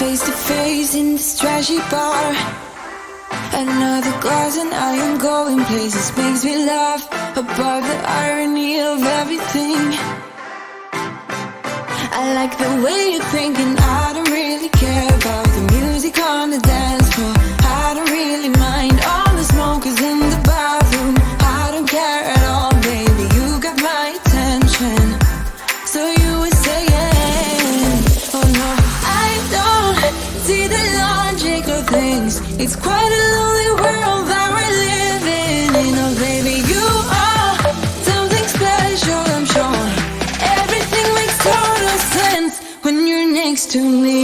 Face to face in this trashy bar. Another glass and I am going places. Makes me laugh about the irony of everything. I like the way you're thinking. I don't really care about the music on the dance floor. I don't really mind all the smokers in the bathroom. I don't care at all, baby, you got my attention. So you were saying, oh no, I don't see the logic of things. It's quite a lonely world that we're living in. Oh baby, you are something special, I'm sure. Everything makes total sense when you're next to me.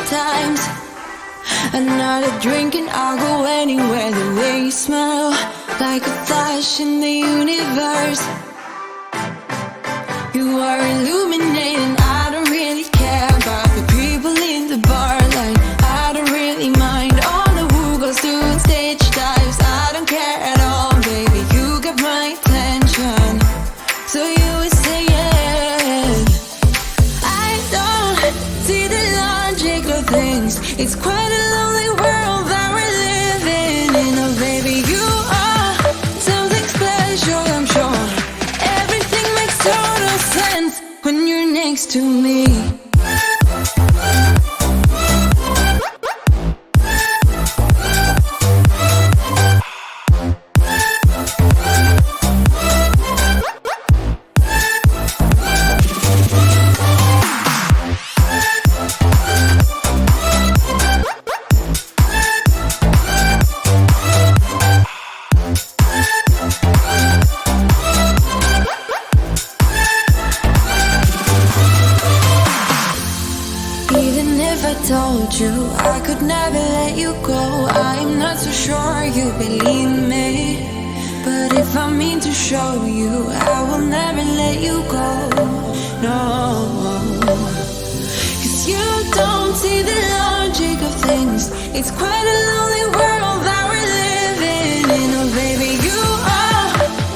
Times another drink and I'll go anywhere. The way you smell, like a flash in the universe. You are illuminating. I don't really care about the people in the bar line. I don't really mind all the who goes doing stage dives. I don't care at all, baby, you got my attention. So you were saying, I don't see the logic of things. It's quite a lonely world that we're living in. Oh baby, you are something special, I'm sure. Everything makes total sense when you're next to me. Told you I could never let you go. I'm not so sure you believe me, but if I mean to show you, I will never let you go. No, 'cause you don't see the logic of things. It's quite a lonely world that we're living in. Oh baby, you are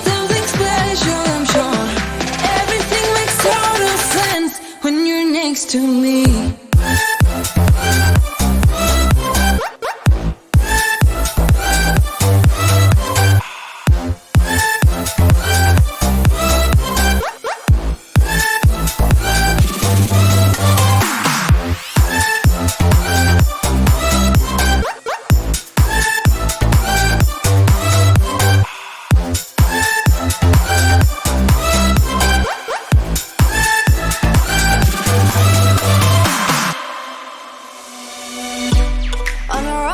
something special, I'm sure. Everything makes total sense when you're next to me.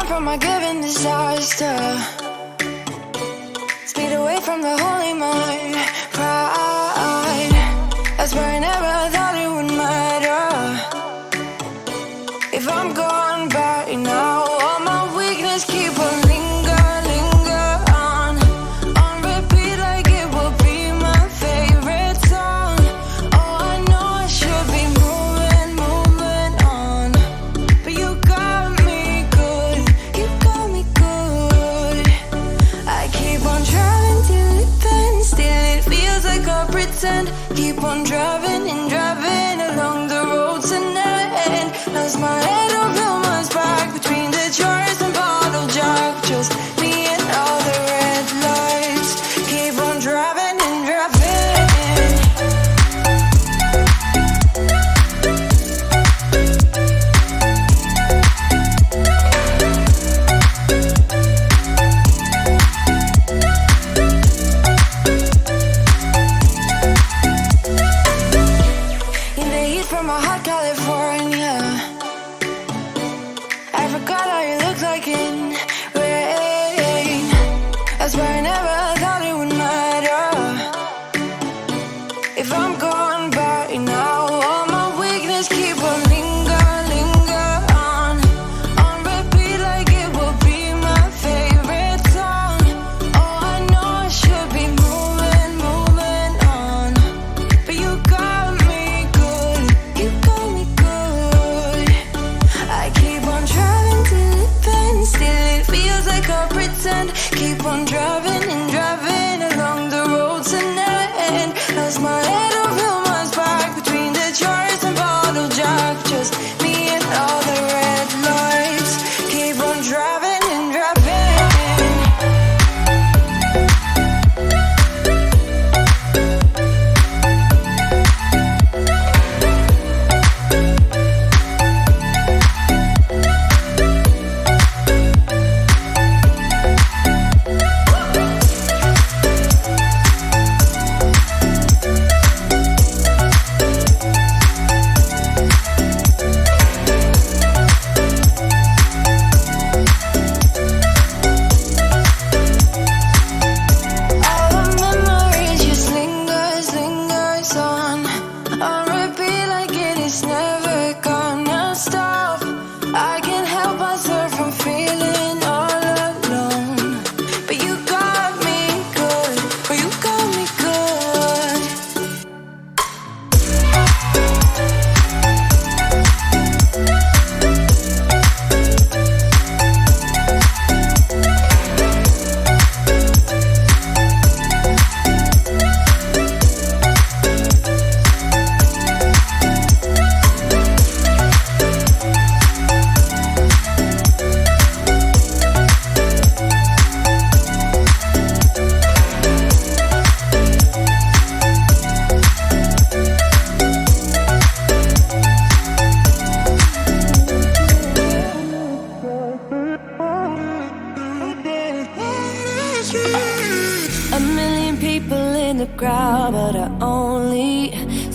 From my given disaster, speed away from the holy mind, pride. That's why I never thought it would matter if I'm gone by now. All my weakness keep on linger on repeat like it will be my favorite song. Oh, I know I should be moving on, but you got me good. You got me good. I keep on driving till it bends, still it feels like I pretend. Keep on driving and driving along the roads and end. Lost my head on Vilma's back between the jars and bottle jack. Just me and all the red lights. Keep on driving and driving. In the heat from my hot California, I forgot how you look like in rain. That's why I never thought it would matter if I'm gone by now. All my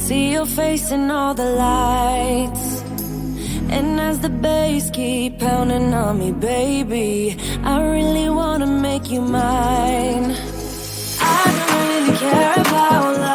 see your face in all the lights. And as the bass keep pounding on me, baby, I really wanna make you mine. I don't really care about love.